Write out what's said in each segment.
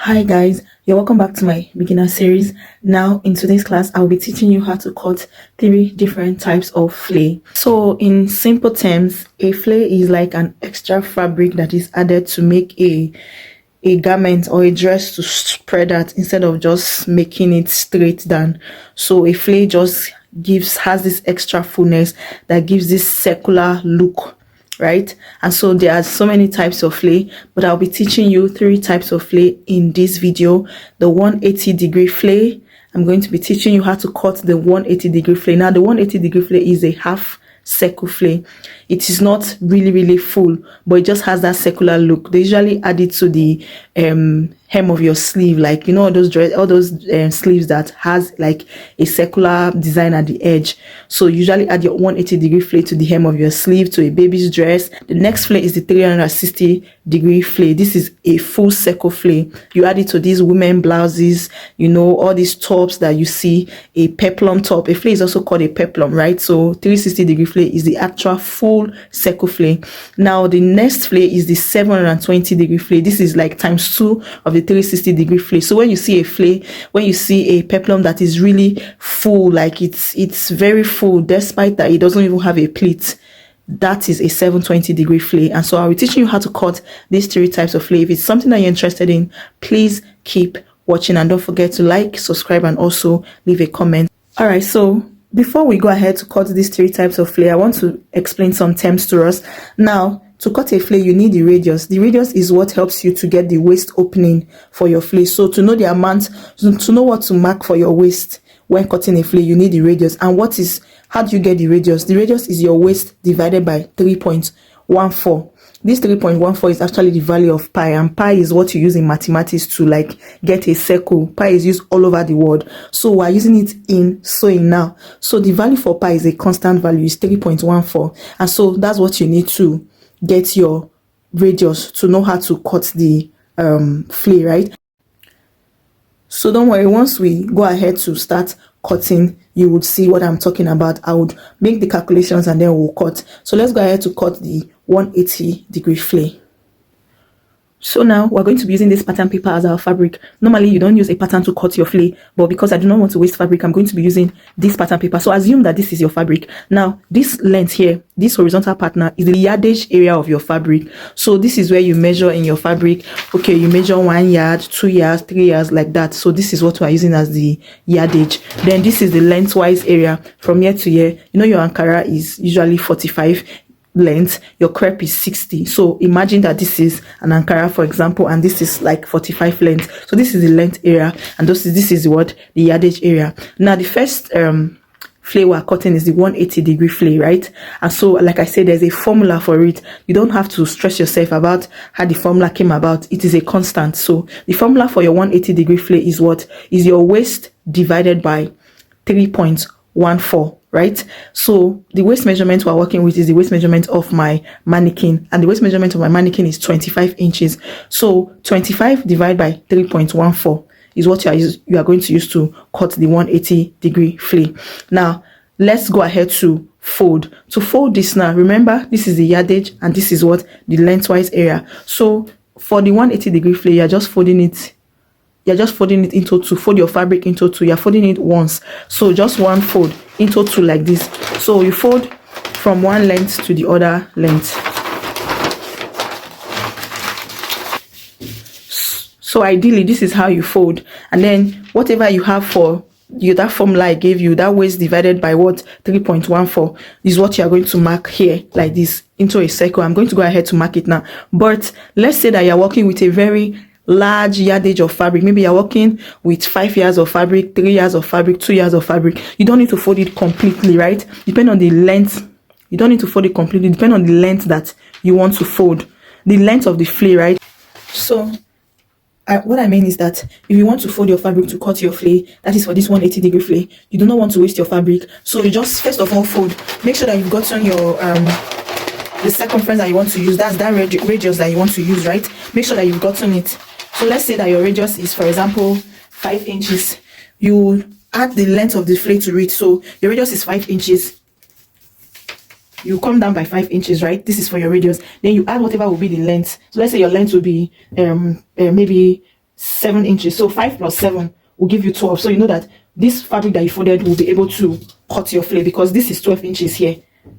Hi guys, you're welcome back to my beginner series. Now in today's class, I'll be teaching you how to cut 3 different types of flare. So in simple terms, a flare is like an extra fabric that is added to make a garment or a dress to spread out instead of just making it straight down. So a flare just has this extra fullness that gives this circular look, right? And so there are so many types of flare, but I'll be teaching you 3 types of flare in this video. The 180-degree flare, I'm going to be teaching you how to cut the 180-degree flare. Now the 180-degree flare is a half circle flare. It is not really full, but it just has that circular look. They usually add it to the hem of your sleeve, like all those sleeves that has like a circular design at the edge. So usually add your 180-degree flare to the hem of your sleeve, to a baby's dress. The next flare is the 360-degree flare. This is a full circle flare. You add it to these women blouses, all these tops that you see. A peplum top, a flare is also called a peplum, right? So 360-degree flare is the actual full circle flare. Now the next flare is the 720-degree flare. This is like ×2 of the 360-degree flare. So when you see a flare, when you see a peplum that is really full, like it's very full, despite that it doesn't even have a pleat, that is a 720-degree flare. And so I'll be teaching you how to cut these 3 types of flare. If it's something that you're interested in, please keep watching and don't forget to like, subscribe, and also leave a comment. All right, so before we go ahead to cut these 3 types of flare, I want to explain some terms to us. Now, to cut a flare, you need the radius. The radius is what helps you to get the waist opening for your flare. So to know the amount, to know what to mark for your waist when cutting a flare, you need the radius. And how do you get the radius? The radius is your waist divided by 3.14. This 3.14 is actually the value of pi, and pi is what you use in mathematics to like get a circle. Pi is used all over the world, so we're using it in sewing now. So the value for pi is a constant value, is 3.14, and so that's what you need to get your radius to know how to cut the flare, right? So don't worry, once we go ahead to start cutting, you would see what I'm talking about. I would make the calculations and then we'll cut. So let's go ahead to cut the 180-degree flare. So now we're going to be using this pattern paper as our fabric. Normally you don't use a pattern to cut your flare, but because I do not want to waste fabric, I'm going to be using this pattern paper. So assume that this is your fabric. Now this length here, this horizontal partner, is the yardage area of your fabric. So this is where you measure in your fabric. Okay, you measure 1 yard, 2 yards, 3 yards, like that. So this is what we are using as the yardage. Then this is the lengthwise area from here to here. Your Ankara is usually 45 length, your crepe is 60. So imagine that this is an Ankara, for example, and this is like 45 length. So this is the length area, and this is what the yardage area. Now the first flare we're cutting is the 180-degree flare, right? And so like I said, there's a formula for it. You don't have to stress yourself about how the formula came about. It is a constant. So the formula for your 180-degree flare is what is your waist divided by 3.14, right? So the waist measurement we're working with is the waist measurement of my mannequin, and the waist measurement of my mannequin is 25 inches. So 25 divided by 3.14 is what you are going to use to cut the 180-degree flare. Now let's go ahead to fold. To fold this, now remember, this is the yardage and this is what the lengthwise area. So for the 180-degree flare, you're just folding it into 2. Fold your fabric into 2. You're folding it once, so just one fold into 2 like this. So you fold from one length to the other length. So ideally this is how you fold, and then whatever you have for you, that formula I gave you, that waist divided by what 3.14 is what you are going to mark here like this into a circle. I'm going to go ahead to mark it now. But let's say that you're working with a very large yardage of fabric. Maybe you're working with 5 yards of fabric, 3 yards of fabric, 2 yards of fabric. You don't need to fold it completely, right? Depend on the length. You don't need to fold it completely. Depend on the length that you want to fold, the length of the flare, right? So what I mean is that if you want to fold your fabric to cut your flare, that is for this 180-degree flare, you do not want to waste your fabric. So you just first of all fold. Make sure that you've gotten your the circumference that you want to use. That's that radius that you want to use, right? Make sure that you've gotten it. So let's say that your radius is, for example, 5 inches. You add the length of the flare to it. So your radius is 5 inches. You come down by 5 inches, right? This is for your radius. Then you add whatever will be the length. So let's say your length will be maybe 7 inches. So 5 plus 7 will give you 12. So you know that this fabric that you folded will be able to cut your flare because this is 12 inches here,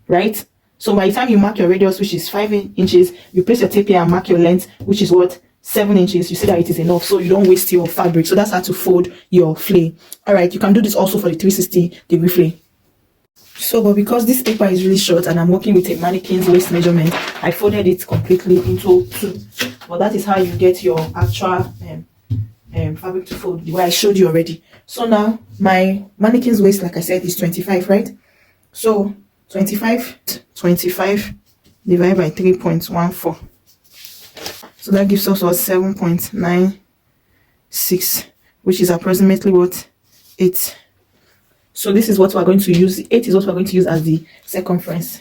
right? So by the time you mark your radius, which is 5 inches, you place your tape here and mark your length, which is what, 7 inches. You see that it is enough, so you don't waste your fabric. So that's how to fold your flare. All right, you can do this also for the 360-degree flare. So, but because this paper is really short and I'm working with a mannequin's waist measurement, I folded it completely into 2. But that is how you get your actual fabric to fold, the way I showed you already. So now my mannequin's waist, like I said, is 25, right? So 25 divided by 3.14. So that gives us what, 7.96, which is approximately what, 8. So this is what we're going to use. 8 is what we're going to use as the circumference.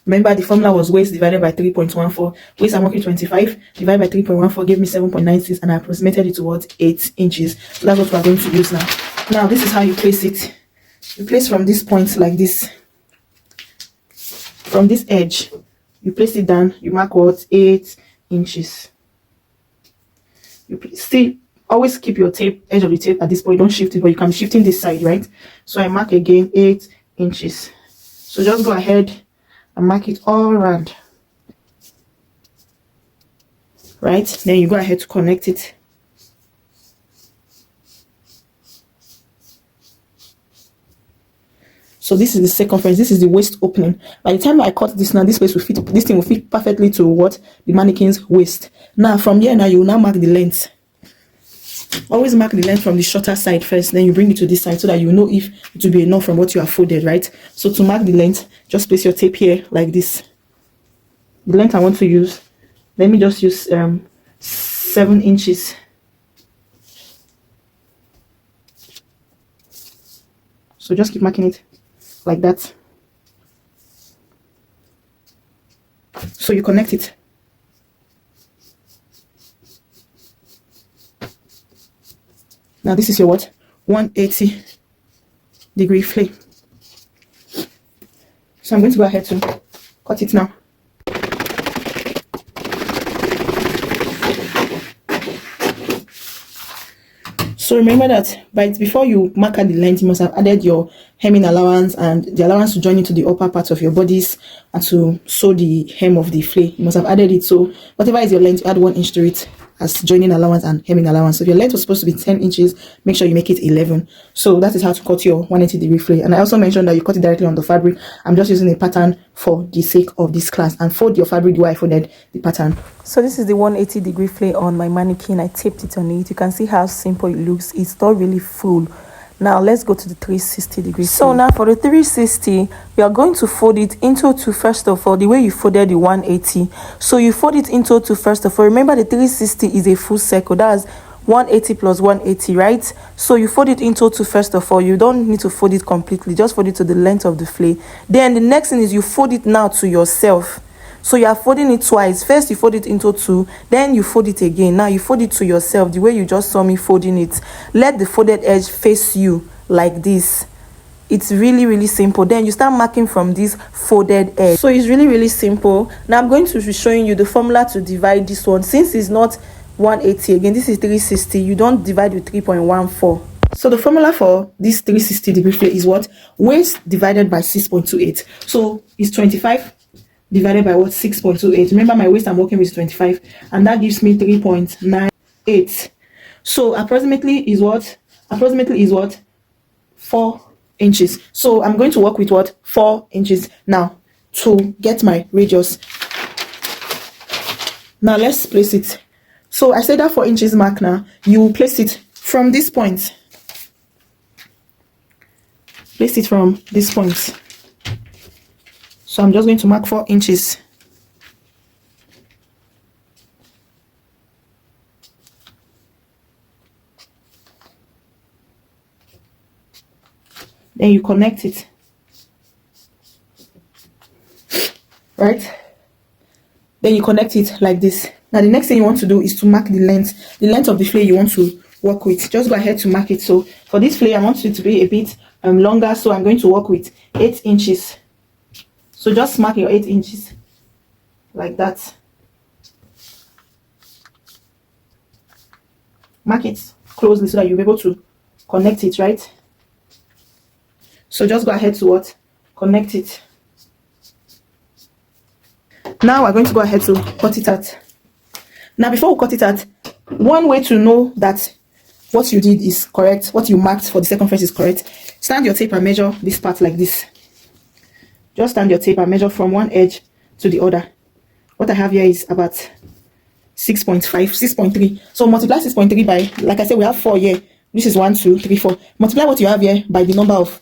Remember, the formula was waist divided by 3.14. Waist, I'm working 25 divided by 3.14 gave me 7.96, and I approximated it to what, 8 inches. So that's what we're going to use now. Now this is how you place it. You place from this point like this. From this edge, you place it down. You mark what, 8 inches. You still always keep your tape, edge of the tape at this point. Don't shift it, but you can be shifting this side, right? So I mark again 8 inches. So just go ahead and mark it all around, right? Then you go ahead to connect it. So this is the circumference. This is the waist opening. By the time I cut this now, this place will fit. This thing will fit perfectly to what, the mannequin's waist. Now from here, now you will now mark the length. Always mark the length from the shorter side first, then you bring it to this side so that you know if it will be enough from what you have folded, right? So to mark the length, just place your tape here like this. The length I want to use, let me just use 7 inches. So just keep marking it like that. So you connect it. Now this is your what, 180-degree flare. So I'm going to go ahead to cut it now. So remember that before you mark out the length, you must have added your hemming allowance and the allowance to join into the upper part of your bodice and to sew the hem of the flare. You must have added it. So whatever is your length, you add 1 inch to it as joining allowance and hemming allowance. So if your length was supposed to be 10 inches, make sure you make it 11. So that is how to cut your 180-degree flare. And I also mentioned that you cut it directly on the fabric. I'm just using a pattern for the sake of this class, and fold your fabric the way I folded the pattern. So this is the 180-degree flare on my mannequin. I taped it on it. You can see how simple it looks. It's not really full. Now let's go to the 360-degree. So now for the 360, we are going to fold it into 2 first of all, the way you folded the 180. So you fold it into 2 first of all. Remember, the 360 is a full circle. That's 180 plus 180, right? So you fold it into 2 first of all. You don't need to fold it completely. Just fold it to the length of the flare. Then the next thing is you fold it now to yourself. So you are folding it twice. First you fold it into 2, then you fold it again. Now you fold it to yourself the way you just saw me folding it. Let the folded edge face you like this. It's really simple. Then you start marking from this folded edge. So it's really simple. Now I'm going to be showing you the formula to divide this one. Since it's not 180 again, this is 360, you don't divide with 3.14. So the formula for this 360-degree flare is what? Waist divided by 6.28. So it's 25 divided by what? 6.28. Remember, my waist I'm working with is 25, and that gives me 3.98. So approximately is what? 4 inches. So I'm going to work with what? 4 inches now to get my radius. Now let's place it. So I said that 4 inches mark. Now you will place it from this point. Place it from this point. So I'm just going to mark 4 inches. Then you connect it. Right? Then you connect it like this. Now the next thing you want to do is to mark the length of the flare you want to work with. Just go ahead to mark it. So for this flare I want it to be a bit longer, so I'm going to work with 8 inches. So just mark your 8 inches like that. mark it closely so that you'll be able to connect it, right? So just go ahead to what? Connect it. Now we're going to go ahead to cut it out. Now before we cut it out, one way to know that what you did is correct, what you marked for the circumference is correct, stand your tape and measure this part like this. Just stand your tape and measure from one edge to the other. What I have here is about 6.5, 6.3. So multiply 6.3 by, like I said, we have 4 here. This is 1, 2, 3, 4. Multiply what you have here by the number of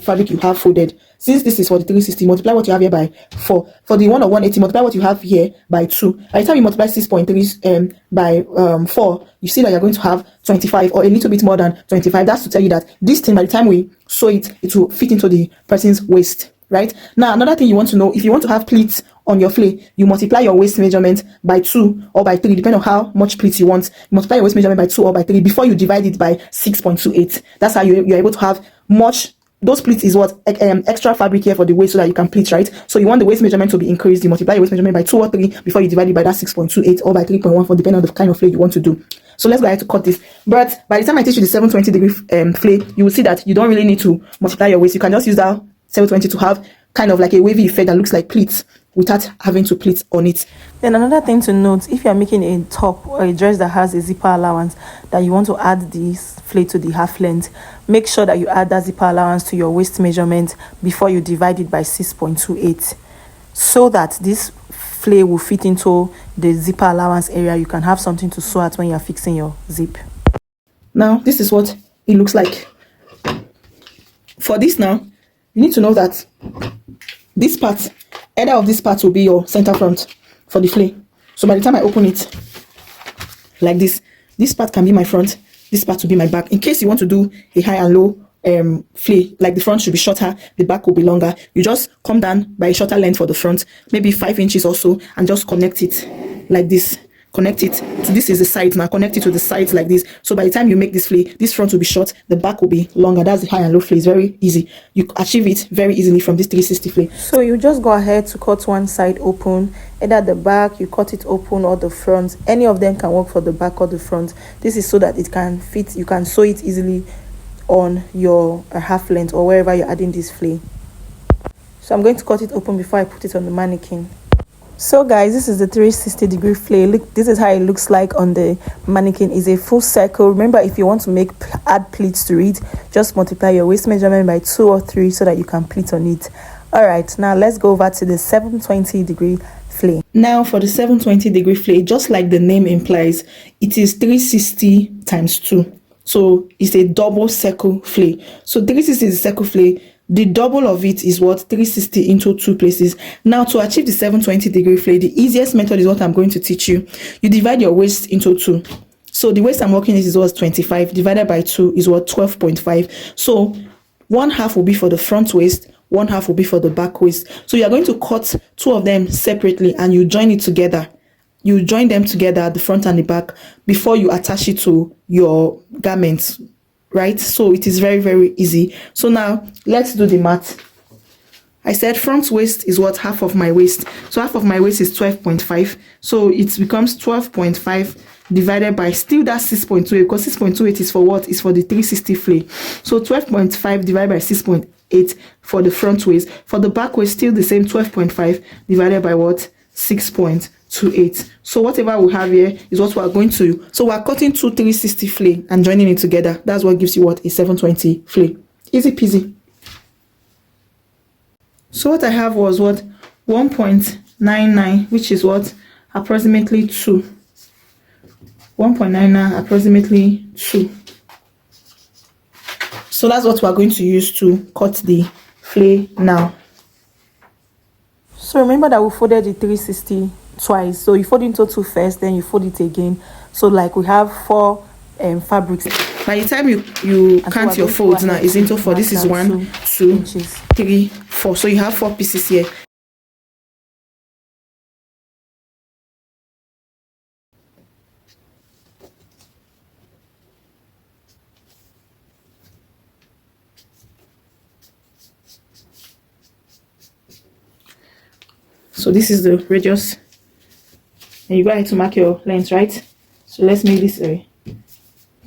fabric you have folded. Since this is for the 360, multiply what you have here by 4. For the one of 180, multiply what you have here by 2. By the time you multiply 6.3 by 4, you see that you're going to have 25 or a little bit more than 25. That's to tell you that this thing, by the time we sew it, it will fit into the person's waist. Right now, another thing you want to know, if you want to have pleats on your flay, you multiply your waist measurement by 2 or by 3, depending on how much pleats you want. You multiply your waist measurement by 2 or by 3 before you divide it by 6.28. That's how you're able to have much. Those pleats is what extra fabric here for the waist so that you can pleat, right? So you want the waist measurement to be increased. You multiply your waist measurement by 2 or 3 before you divide it by that 6.28 or by 3.14, depending on the kind of flay you want to do. So let's go ahead to cut this. But by the time I teach you the 720 degree flay, you will see that you don't really need to multiply your waist. You can just use that 720 to have kind of like a wavy effect that looks like pleats without having to pleat on it. Then another thing to note, if you are making a top or a dress that has a zipper allowance that you want to add this flay to the half length, make sure that you add that zipper allowance to your waist measurement before you divide it by 6.28 so that this flay will fit into the zipper allowance area. You can have something to sew at when you are fixing your zip. Now this is what it looks like. For this now, you need to know that this part, either of these parts will be your center front for the flay. So by the time I open it like this part can be my front, this part will be my back. In case you want to do a high and low flay, like the front should be shorter, the back will be longer, you just come down by a shorter length for the front, maybe 5 inches or so, and just connect it like this. Connect it to this is the side now, connect it to the sides like this. So by the time you make this flay, this front will be short, the back will be longer. That's the high and low flay. It's very easy. You achieve it very easily from this 360 flay. So you just go ahead to cut one side open, either the back, you cut it open, or the front. Any of them can work for the back or the front. This is so that it can fit, you can sew it easily on your half length or wherever you're adding this flay. So I'm going to cut it open before I put it on the mannequin. So guys, this is the 360 degree flay. Look, this is how it looks like on the mannequin. It's a full circle. Remember, if you want to add pleats to it, just multiply your waist measurement by 2 or 3 so that you can pleat on it. All right, now let's go over to the 720 degree flay. Now for the 720 degree flay, just like the name implies, it is 360 times 2. So it's a double circle flay. So 360 is a circle flay. The double of it is what? 360 into 2 places. Now to achieve the 720 degree flay, the easiest method is what I'm going to teach you. You divide your waist into 2. So the waist I'm working is what? 25 divided by 2 is what? 12.5. So one half will be for the front waist, one half will be for the back waist. So you're going to cut 2 of them separately and you join it together. You join them together, the front and the back, before you attach it to your garments. Right? So it is very, very easy. So now let's do the math. I said front waist is what? Half of my waist. So half of my waist is 12.5. So it becomes 12.5 divided by still that 6.28, because 6.28 is for what? Is for the 360 flay. So 12.5 divided by 6.8 for the front waist. For the back waist, still the same 12.5 divided by what? 6.28. So whatever we have here is what we are going to. So we are cutting 2 360 flay and joining it together. That's what gives you what? A 720 flay. Easy peasy. So what I have was what? 1.99, which is what? Approximately 2. 1.99 approximately 2. So that's what we are going to use to cut the flay now. So remember that we folded the 360 twice. So you fold into 2 first, then you fold it again. So like we have 4 fabrics. By the time you count your folds now, it's into 4. This is 1, 2, 3, 4. So you have 4 pieces here. So this is the radius, and you go ahead to mark your length, right? So let's make this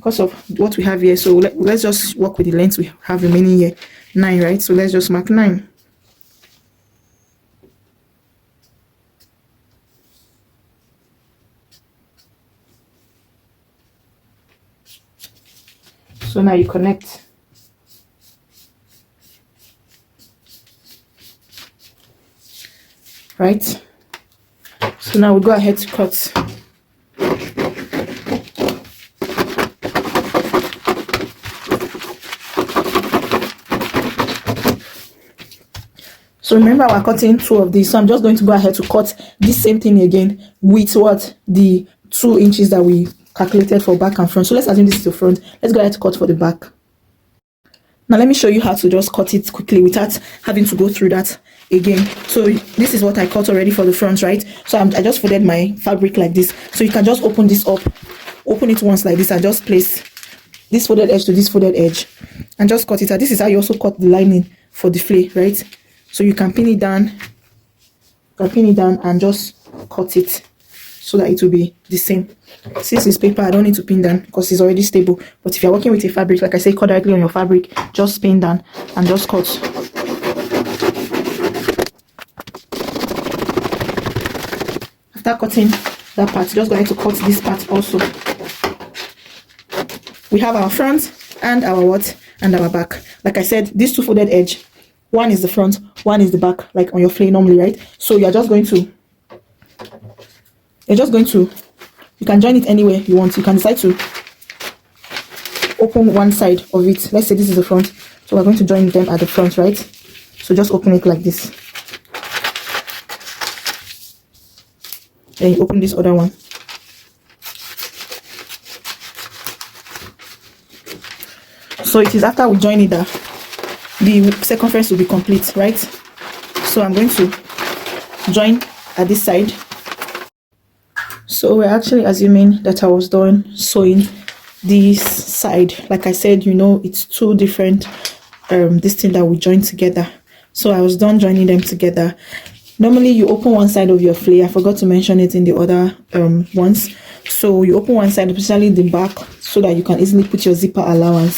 because of what we have here. So let's just work with the length we have remaining here, 9, right? So let's just mark 9. So now you connect. Right? So now we'll go ahead to cut. So remember we're cutting 2 of these. So I'm just going to go ahead to cut this same thing again with what? The 2 inches that we calculated for back and front. So let's assume this is the front. Let's go ahead to cut for the back. Now let me show you how to just cut it quickly without having to go through that again. So this is what I cut already for the front, right? So I just folded my fabric like this. So you can just open this up, open it once like this, and just place this folded edge to this folded edge and just cut it out. This is how you also cut the lining for the flare, right? So you can pin it down, and just cut it so that it will be the same. Since it's paper, I don't need to pin down because it's already stable. But if you're working with a fabric, like I say, cut directly on your fabric, just pin down and just cut. After cutting that part, just go ahead to cut this part also. We have our front and our what? And our back. Like I said, these 2 folded edge, one is the front, one is the back, like on your flare normally, right? So you're just going to, you can join it anywhere you want. You can decide to open one side of it. Let's say this is the front, so we're going to join them at the front, right? So just open it like this. Then you open this other one. So it is after we join it that the circumference will be complete, right? So I'm going to join at this side. So we're actually assuming that I was done sewing this side. Like I said, you know, it's 2 different this thing that we joined together. So I was done joining them together. Normally you open one side of your flare. I forgot to mention it in the other ones. So you open one side, especially the back, so that you can easily put your zipper allowance.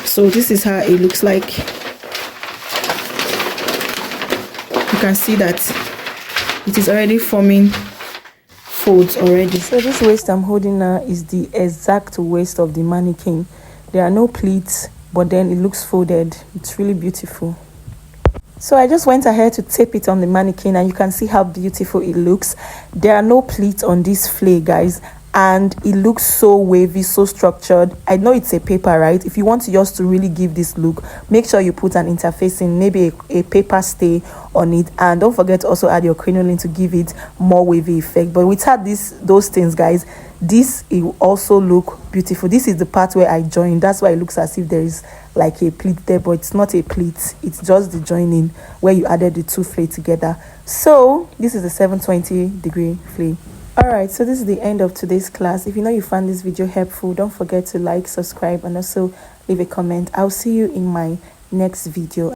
So this is how it looks like. You can see that it is already forming folds already. So this waist I'm holding now is the exact waist of the mannequin. There are no pleats, but then it looks folded. It's really beautiful. So I just went ahead to tape it on the mannequin, and you can see how beautiful it looks. There are no pleats on this flare, guys, and it looks so wavy, so structured. I know it's a paper, right? If you want to just to really give this look, make sure you put an interfacing, maybe a paper stay on it, and don't forget to also add your crinoline to give it more wavy effect. But without those things, guys, this it will also look beautiful. This is the part where I joined. That's why it looks as if there is like a pleat there, but it's not a pleat. It's just the joining where you added the 2 flare together. So this is a 720-degree flare. All right, so this is the end of today's class. If you know you found this video helpful, don't forget to like, subscribe, and also leave a comment. I'll see you in my next video.